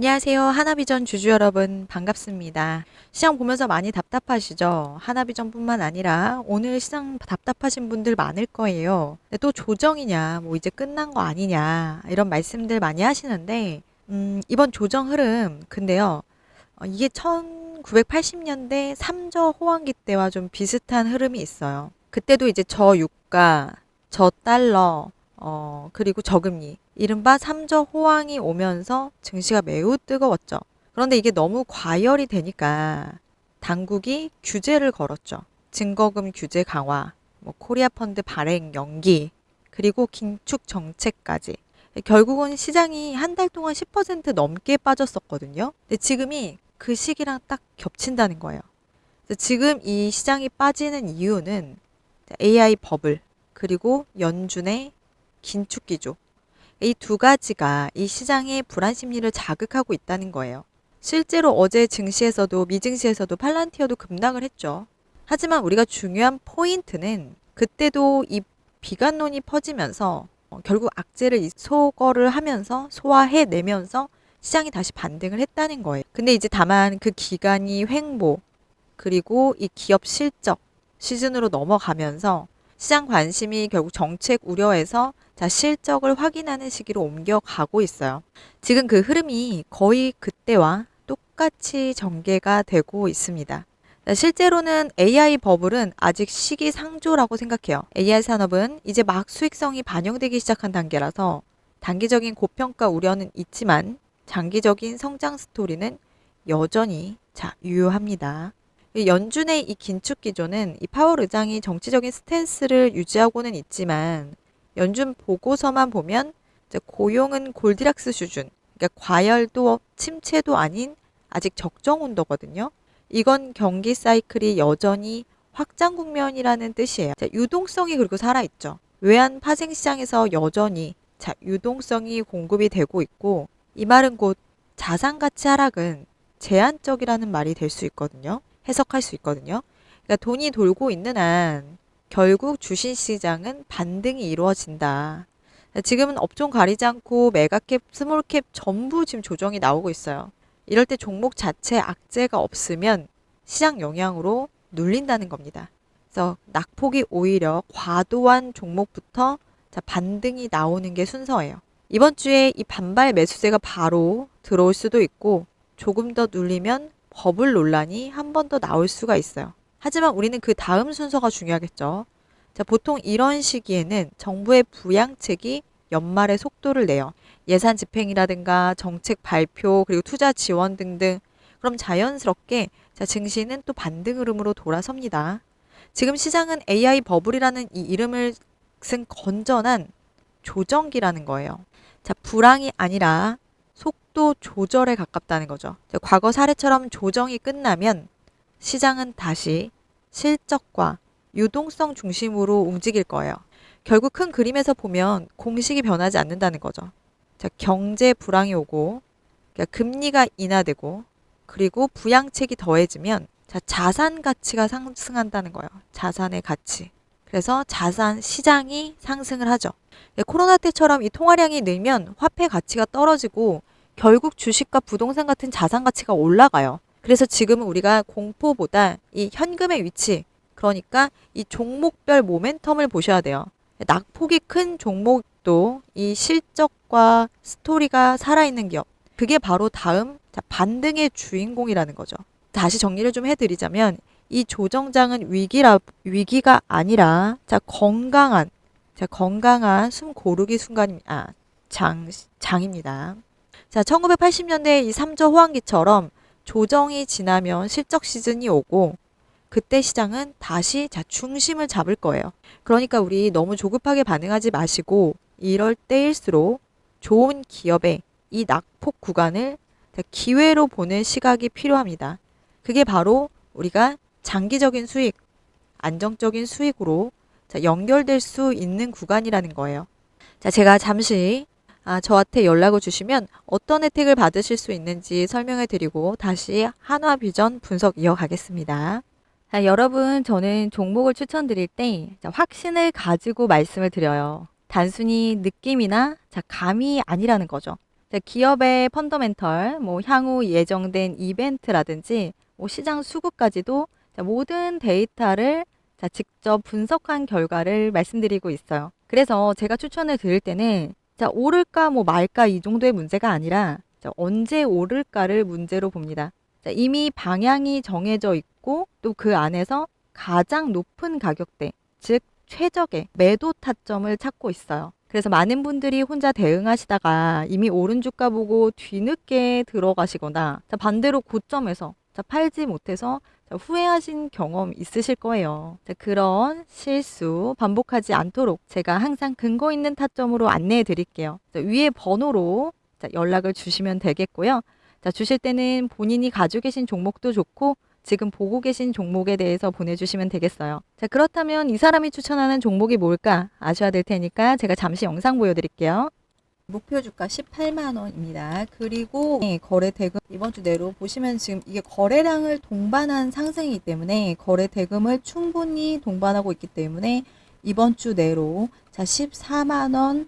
안녕하세요. 하나비전 주주 여러분 반갑습니다. 시장 보면서 많이 답답하시죠? 하나비전뿐만 아니라 오늘 시장 답답하신 분들 많을 거예요. 근데 또 조정이냐, 뭐 이제 끝난 거 아니냐 이런 말씀들 많이 하시는데 이번 조정 흐름 근데요. 이게 1980년대 3저 호황기 때와 좀 비슷한 흐름이 있어요. 그때도 이제 저유가, 저달러, 그리고 저금리, 이른바 3저 호황이 오면서 증시가 매우 뜨거웠죠. 그런데 이게 너무 과열이 되니까 당국이 규제를 걸었죠. 증거금 규제 강화, 뭐 코리아 펀드 발행 연기, 그리고 긴축 정책까지. 결국은 시장이 한 달 동안 10% 넘게 빠졌었거든요. 근데 지금이 그 시기랑 딱 겹친다는 거예요. 그래서 지금 이 시장이 빠지는 이유는 AI 버블, 그리고 연준의 긴축 기조. 이 두 가지가 이 시장의 불안 심리를 자극하고 있다는 거예요. 실제로 어제 증시에서도 미증시에서도 팔란티어도 급락을 했죠. 하지만 우리가 중요한 포인트는 그때도 이 비관론이 퍼지면서 결국 악재를 소거를 하면서 소화해내면서 시장이 다시 반등을 했다는 거예요. 근데 이제 다만 그 기간이 횡보 그리고 이 기업 실적 시즌으로 넘어가면서 시장 관심이 결국 정책 우려에서 자 실적을 확인하는 시기로 옮겨가고 있어요. 지금 그 흐름이 거의 그때와 똑같이 전개가 되고 있습니다. 실제로는 AI 버블은 아직 시기상조라고 생각해요. AI 산업은 이제 막 수익성이 반영되기 시작한 단계라서 단기적인 고평가 우려는 있지만 장기적인 성장 스토리는 여전히 유효합니다. 연준의 이 긴축 기조는 이 파월 의장이 정치적인 스탠스를 유지하고는 있지만 연준 보고서만 보면 이제 고용은 골디락스 수준, 그러니까 과열도 침체도 아닌 아직 적정 온도거든요. 이건 경기 사이클이 여전히 확장 국면이라는 뜻이에요. 유동성이 그리고 살아있죠. 외환 파생 시장에서 여전히 유동성이 공급이 되고 있고 이 말은 곧 자산 가치 하락은 제한적이라는 말이 될 수 있거든요. 해석할 수 있거든요. 그러니까 돈이 돌고 있는 한 결국 주식시장은 반등이 이루어진다. 지금은 업종 가리지 않고 메가캡, 스몰캡 전부 지금 조정이 나오고 있어요. 이럴 때 종목 자체 악재가 없으면 시장 영향으로 눌린다는 겁니다. 그래서 낙폭이 오히려 과도한 종목부터 반등이 나오는 게 순서예요. 이번 주에 이 반발 매수세가 바로 들어올 수도 있고 조금 더 눌리면 버블 논란이 한 번 더 나올 수가 있어요. 하지만 우리는 그 다음 순서가 중요하겠죠. 보통 이런 시기에는 정부의 부양책이 연말에 속도를 내요. 예산 집행이라든가 정책 발표 그리고 투자 지원 등등. 그럼 자연스럽게 증시는 또 반등 흐름으로 돌아섭니다. 지금 시장은 AI 버블이라는 이 이름을 쓴 건전한 조정기라는 거예요. 불황이 아니라 속도 조절에 가깝다는 거죠. 과거 사례처럼 조정이 끝나면 시장은 다시 실적과 유동성 중심으로 움직일 거예요. 결국 큰 그림에서 보면 공식이 변하지 않는다는 거죠. 경제 불황이 오고 금리가 인하되고 그리고 부양책이 더해지면 자산 가치가 상승한다는 거예요. 자산의 가치. 그래서 자산 시장이 상승을 하죠. 코로나 때처럼 이 통화량이 늘면 화폐 가치가 떨어지고 결국 주식과 부동산 같은 자산 가치가 올라가요. 그래서 지금은 우리가 공포보다 이 현금의 위치, 그러니까 이 종목별 모멘텀을 보셔야 돼요. 낙폭이 큰 종목도 이 실적과 스토리가 살아있는 기업, 그게 바로 다음 반등의 주인공이라는 거죠. 다시 정리를 좀 해드리자면 이 조정장은 위기가 아니라 건강한 숨 고르기 순간입니다. 장입니다. 1980년대 이 3조 호황기처럼 조정이 지나면 실적 시즌이 오고 그때 시장은 다시 중심을 잡을 거예요. 그러니까 우리 너무 조급하게 반응하지 마시고 이럴 때일수록 좋은 기업의 이 낙폭 구간을 기회로 보는 시각이 필요합니다. 그게 바로 우리가 장기적인 수익, 안정적인 수익으로 연결될 수 있는 구간이라는 거예요. 제가 잠시 저한테 연락을 주시면 어떤 혜택을 받으실 수 있는지 설명해 드리고 다시 한화비전 분석 이어가겠습니다. 여러분, 저는 종목을 추천드릴 때 확신을 가지고 말씀을 드려요. 단순히 느낌이나 감이 아니라는 거죠. 자, 기업의 펀더멘털, 뭐 향후 예정된 이벤트라든지 뭐 시장 수급까지도 자, 모든 데이터를 자, 직접 분석한 결과를 말씀드리고 있어요. 그래서 제가 추천을 드릴 때는 자, 오를까 뭐 말까 이 정도의 문제가 아니라 자, 언제 오를까를 문제로 봅니다. 자, 이미 방향이 정해져 있고 또 그 안에서 가장 높은 가격대, 즉 최적의 매도 타점을 찾고 있어요. 그래서 많은 분들이 혼자 대응하시다가 이미 오른 주가 보고 뒤늦게 들어가시거나 자, 반대로 고점에서 자, 팔지 못해서 자, 후회하신 경험 있으실 거예요. 자, 그런 실수 반복하지 않도록 제가 항상 근거 있는 타점으로 안내해 드릴게요. 자, 위에 번호로 자, 연락을 주시면 되겠고요. 자, 주실 때는 본인이 가지고 계신 종목도 좋고 지금 보고 계신 종목에 대해서 보내주시면 되겠어요. 자, 그렇다면 이 사람이 추천하는 종목이 뭘까 아셔야 될 테니까 제가 잠시 영상 보여드릴게요. 목표 주가 18만 원입니다. 그리고 거래 대금 이번 주 내로 보시면 지금 이게 거래량을 동반한 상승이기 때문에 거래 대금을 충분히 동반하고 있기 때문에 이번 주 내로 자 14만 원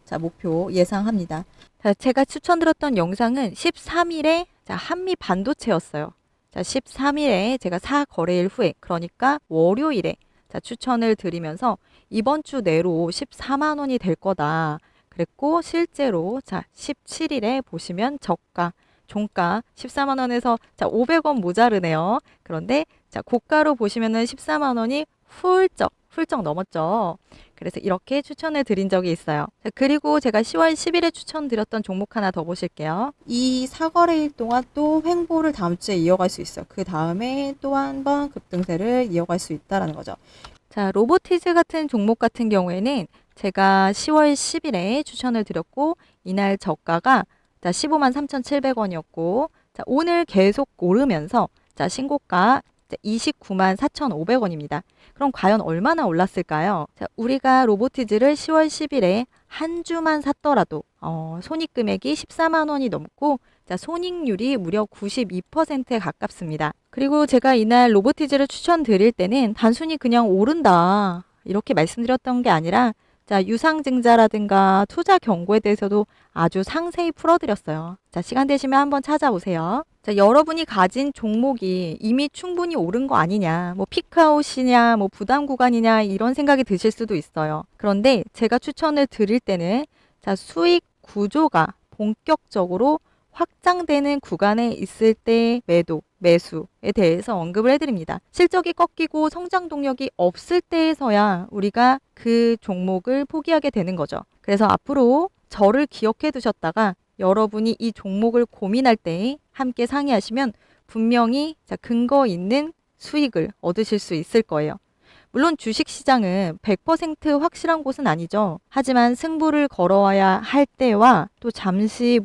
자 목표 예상합니다. 자, 제가 추천드렸던 영상은 13일에 자 한미 반도체였어요. 자 13일에 제가 4거래일 후에 그러니까 월요일에 자 추천을 드리면서 이번 주 내로 14만 원이 될 거다. 그랬고 실제로 자 17일에 보시면 저가 종가 14만 원에서 자 500원 모자르네요. 그런데 자 고가로 보시면은 14만 원이 훌쩍 넘었죠. 그래서 이렇게 추천을 드린 적이 있어요. 자, 그리고 제가 10월 10일에 추천드렸던 종목 하나 더 보실게요. 이 사거래일 동안 또 횡보를 다음 주에 이어갈 수 있어요. 그 다음에 또 한 번 급등세를 이어갈 수 있다라는 거죠. 자, 로보티즈 같은 종목 같은 경우에는 제가 10월 10일에 추천을 드렸고 이날 저가가 자 15만 3,700원이었고 자, 오늘 계속 오르면서 자, 신고가 29만 4,500원입니다. 그럼 과연 얼마나 올랐을까요? 자, 우리가 로보티즈를 10월 10일에 한 주만 샀더라도 손익 금액이 14만 원이 넘고 자, 손익률이 무려 92%에 가깝습니다. 그리고 제가 이날 로보티즈를 추천드릴 때는 단순히 그냥 오른다 이렇게 말씀드렸던 게 아니라 자, 유상증자라든가 투자 경고에 대해서도 아주 상세히 풀어드렸어요. 자, 시간 되시면 한번 찾아오세요. 자, 여러분이 가진 종목이 이미 충분히 오른 거 아니냐, 뭐 피크아웃이냐, 뭐 부담 구간이냐 이런 생각이 드실 수도 있어요. 그런데 제가 추천을 드릴 때는 자, 수익 구조가 본격적으로 확장되는 구간에 있을 때 매도, 매수에 대해서 언급을 해드립니다. 실적이 꺾이고 성장 동력이 없을 때에서야 우리가 그 종목을 포기하게 되는 거죠. 그래서 앞으로 저를 기억해 두셨다가 여러분이 이 종목을 고민할 때 함께 상의하시면 분명히 근거 있는 수익을 얻으실 수 있을 거예요. 물론 주식시장은 100% 확실한 곳은 아니죠. 하지만 승부를 걸어와야 할 때와 또 잠시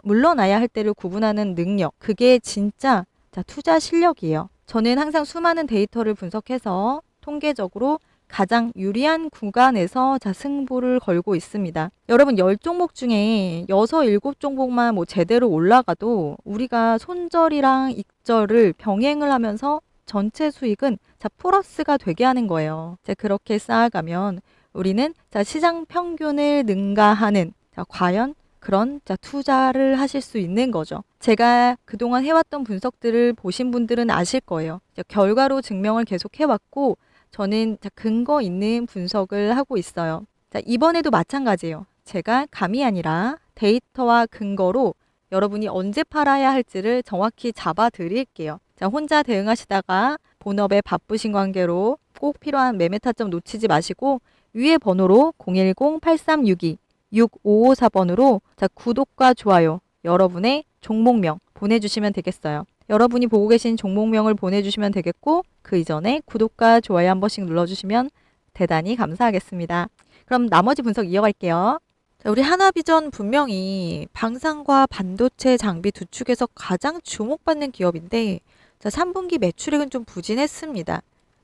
물러나야 할 때를 구분하는 능력, 그게 진짜 투자 실력이에요. 저는 항상 수많은 데이터를 분석해서 통계적으로 가장 유리한 구간에서 승부를 걸고 있습니다. 여러분 10종목 중에 6, 7종목만 뭐 제대로 올라가도 우리가 손절이랑 익절을 병행을 하면서 전체 수익은 플러스가 되게 하는 거예요. 그렇게 쌓아가면 우리는 시장 평균을 능가하는 과연 그런 투자를 하실 수 있는 거죠. 제가 그동안 해왔던 분석들을 보신 분들은 아실 거예요. 결과로 증명을 계속 해왔고 저는 근거 있는 분석을 하고 있어요. 이번에도 마찬가지예요. 제가 감이 아니라 데이터와 근거로 여러분이 언제 팔아야 할지를 정확히 잡아 드릴게요. 혼자 대응하시다가 본업에 바쁘신 관계로 꼭 필요한 매매 타점 놓치지 마시고 위에 번호로 010-8362-6554번으로 구독과 좋아요 여러분의 종목명 보내주시면 되겠어요. 여러분이 보고 계신 종목명을 보내주시면 되겠고 그 이전에 구독과 좋아요 한 번씩 눌러주시면 대단히 감사하겠습니다. 그럼 나머지 분석 이어갈게요. 우리 하나비전 분명히 방산과 반도체 장비 두 축에서 가장 주목받는 기업인데 3분기 매출액은 좀 부진했습니다.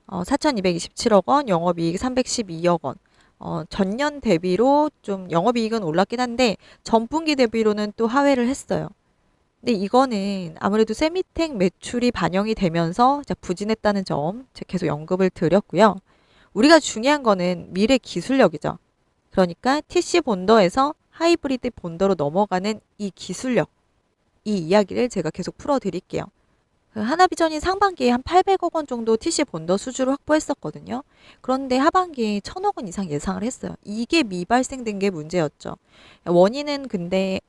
4,227억 원, 영업이익 312억 원. 전년 대비로 좀 영업이익은 올랐긴 한데 전분기 대비로는 또 하회를 했어요. 근데 이거는 아무래도 세미텍 매출이 반영이 되면서 부진했다는 점 계속 언급을 드렸고요. 우리가 중요한 거는 미래 기술력이죠. 그러니까 TC 본더에서 하이브리드 본더로 넘어가는 이 기술력, 이 이야기를 제가 계속 풀어드릴게요. 하나비전이 상반기에 한 800억 원 정도 TC 본더 수주를 확보했었거든요. 그런데 하반기에 1000억 원 이상 예상을 했어요. 이게 미발생된 게 문제였죠. 원인은 근데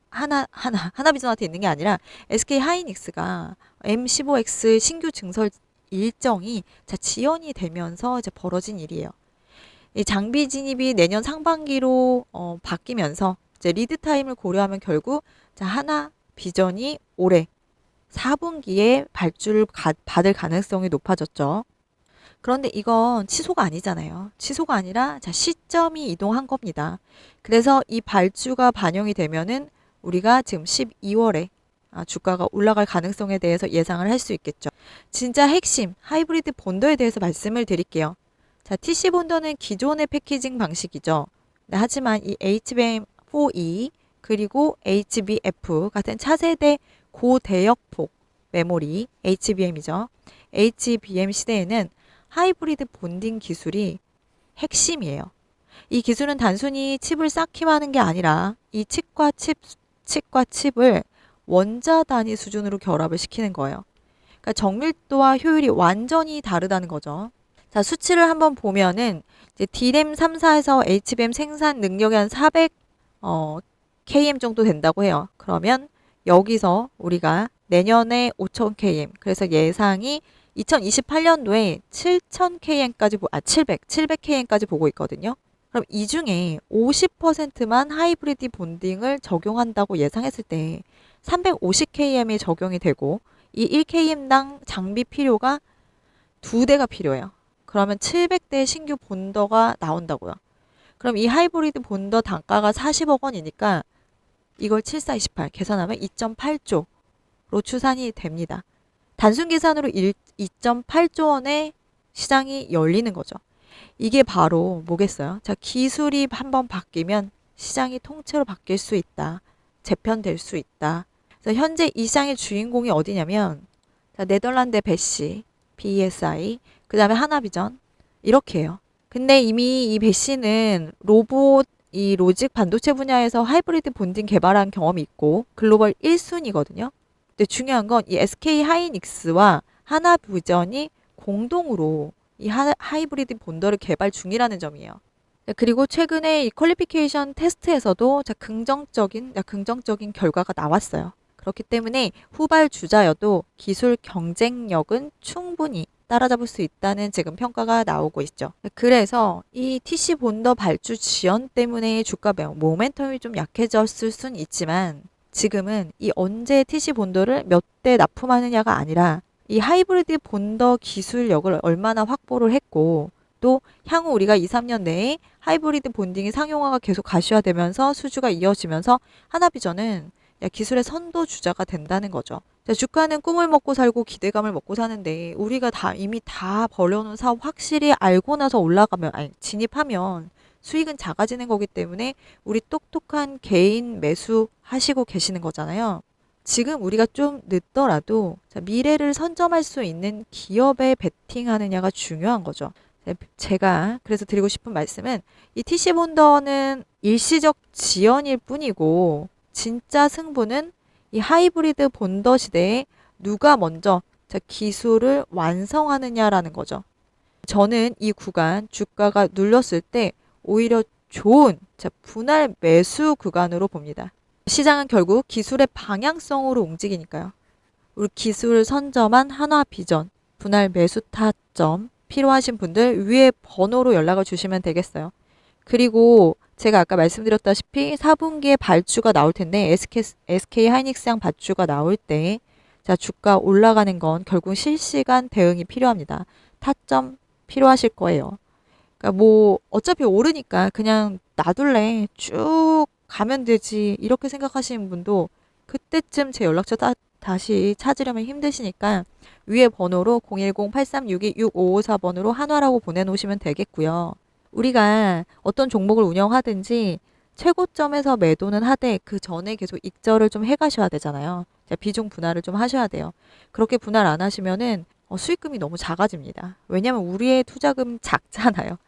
하나비전한테 있는 게 아니라 SK 하이닉스가 M15X 신규 증설 일정이 지연이 되면서 이제 벌어진 일이에요. 이 장비 진입이 내년 상반기로 바뀌면서 이제 리드 타임을 고려하면 결국 하나비전이 올해 4분기에 발주를 받을 가능성이 높아졌죠. 그런데 이건 취소가 아니잖아요. 취소가 아니라 시점이 이동한 겁니다. 그래서 이 발주가 반영이 되면은 우리가 지금 12월에 주가가 올라갈 가능성에 대해서 예상을 할 수 있겠죠. 진짜 핵심 하이브리드 본더에 대해서 말씀을 드릴게요. TC 본더는 기존의 패키징 방식이죠. 네, 하지만 이 HBM4E 그리고 HBF 같은 차세대 고대역폭 메모리 HBM이죠. HBM 시대에는 하이브리드 본딩 기술이 핵심이에요. 이 기술은 단순히 칩을 쌓기만 하는 게 아니라 이 칩과 칩을 원자 단위 수준으로 결합을 시키는 거예요. 그러니까 정밀도와 효율이 완전히 다르다는 거죠. 수치를 한번 보면은 이제 D램 3사에서 HBM 생산 능력이 한 400 km 정도 된다고 해요. 그러면 여기서 우리가 내년에 5000 km, 그래서 예상이 2028년도에 7000 km까지 700 km까지 보고 있거든요. 그럼 이 중에 50%만 하이브리드 본딩을 적용한다고 예상했을 때 350 km이 적용이 되고 이 1km당 장비 필요가 2대가 필요해요. 그러면 700대 신규 본더가 나온다고요. 그럼 이 하이브리드 본더 단가가 40억 원이니까 이걸 7428 계산하면 2.8조로 추산이 됩니다. 단순 계산으로 2.8조 원의 시장이 열리는 거죠. 이게 바로 뭐겠어요? 기술이 한번 바뀌면 시장이 통째로 바뀔 수 있다. 재편될 수 있다. 그래서 현재 이 시장의 주인공이 어디냐면 네덜란드 배시, BSI, 그 다음에 하나비전 이렇게 해요. 근데 이미 이 배시는 이 로직 반도체 분야에서 하이브리드 본딩 개발한 경험이 있고 글로벌 1순위거든요. 근데 중요한 건 이 SK 하이닉스와 하나비전이 공동으로 이 하이브리드 본더를 개발 중이라는 점이에요. 그리고 최근에 이 퀄리피케이션 테스트에서도 긍정적인 결과가 나왔어요. 그렇기 때문에 후발주자여도 기술 경쟁력은 충분히 따라잡을 수 있다는 지금 평가가 나오고 있죠. 그래서 이 TC 본더 발주 지연 때문에 주가 모멘텀이 좀 약해졌을 순 있지만 지금은 이 언제 TC 본더를 몇 대 납품하느냐가 아니라 이 하이브리드 본더 기술력을 얼마나 확보를 했고 또 향후 우리가 2, 3년 내에 하이브리드 본딩이 상용화가 계속 가시화되면서 수주가 이어지면서 하나비전은 기술의 선도 주자가 된다는 거죠. 주가는 꿈을 먹고 살고 기대감을 먹고 사는데 우리가 이미 다 벌려놓은 사업 확실히 알고 나서 진입하면 수익은 작아지는 거기 때문에 우리 똑똑한 개인 매수하시고 계시는 거잖아요. 지금 우리가 좀 늦더라도 미래를 선점할 수 있는 기업에 베팅하느냐가 중요한 거죠. 제가 그래서 드리고 싶은 말씀은 이 TC 본더는 일시적 지연일 뿐이고 진짜 승부는 이 하이브리드 본더 시대에 누가 먼저 기술을 완성하느냐라는 거죠. 저는 이 구간 주가가 눌렸을 때 오히려 좋은 분할 매수 구간으로 봅니다. 시장은 결국 기술의 방향성으로 움직이니까요. 우리 기술 선점한 하나비전 분할 매수 타점 필요하신 분들 위에 번호로 연락을 주시면 되겠어요. 그리고 제가 아까 말씀드렸다시피 4분기에 발주가 나올 텐데 SK 하이닉스양 발주가 나올 때 주가 올라가는 건 결국 실시간 대응이 필요합니다. 타점 필요하실 거예요. 그러니까 어차피 오르니까 그냥 놔둘래 쭉 가면 되지 이렇게 생각하시는 분도 그때쯤 제 연락처 다시 찾으려면 힘드시니까 위에 번호로 010-8362-6554번으로 한화라고 보내놓으시면 되겠고요. 우리가 어떤 종목을 운영하든지 최고점에서 매도는 하되 그 전에 계속 익절을 좀 해가셔야 되잖아요. 비중 분할을 좀 하셔야 돼요. 그렇게 분할 안 하시면은 수익금이 너무 작아집니다. 왜냐하면 우리의 투자금 작잖아요.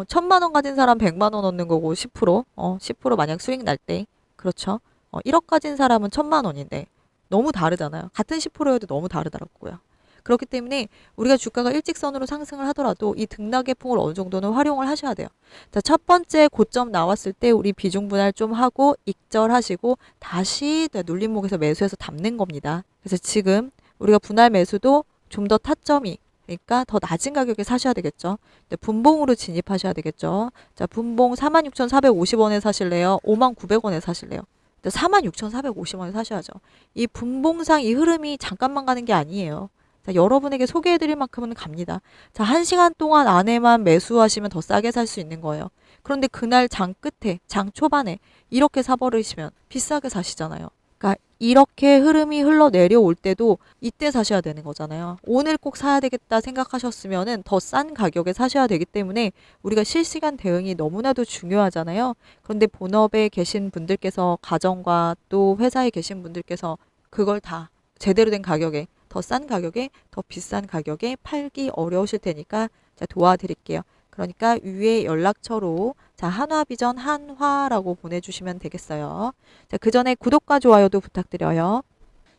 천만 원 가진 사람 100만 원 얻는 거고 10%, 10% 만약 수익 날 때. 그렇죠. 1억 가진 사람은 1000만 원인데 너무 다르잖아요. 같은 10%여도 너무 다르더라고요. 그렇기 때문에 우리가 주가가 일직선으로 상승을 하더라도 이 등락의 폭을 어느 정도는 활용을 하셔야 돼요. 자, 첫 번째 고점 나왔을 때 우리 비중 분할 좀 하고 익절하시고 다시 눌림목에서 매수해서 담는 겁니다. 그래서 지금 우리가 분할 매수도 좀 더 타점이, 그러니까 더 낮은 가격에 사셔야 되겠죠. 분봉으로 진입하셔야 되겠죠. 자, 분봉 46,450원에 사실래요? 59,900원에 사실래요? 46,450원에 사셔야죠. 이 분봉상 이 흐름이 잠깐만 가는 게 아니에요. 자, 여러분에게 소개해드릴 만큼은 갑니다. 자, 1시간 동안 안에만 매수하시면 더 싸게 살 수 있는 거예요. 그런데 그날 장 끝에, 장 초반에 이렇게 사버리시면 비싸게 사시잖아요. 그러니까 이렇게 흐름이 흘러 내려올 때도 이때 사셔야 되는 거잖아요. 오늘 꼭 사야 되겠다 생각하셨으면은 더 싼 가격에 사셔야 되기 때문에 우리가 실시간 대응이 너무나도 중요하잖아요. 그런데 본업에 계신 분들께서, 가정과 또 회사에 계신 분들께서 그걸 다 제대로 된 가격에, 더 싼 가격에, 더 비싼 가격에 팔기 어려우실 테니까 자, 도와드릴게요. 그러니까 위에 연락처로 자, 한화비전 한화라고 보내주시면 되겠어요. 자, 그 전에 구독과 좋아요도 부탁드려요.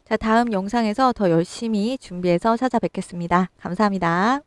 자, 다음 영상에서 더 열심히 준비해서 찾아뵙겠습니다. 감사합니다.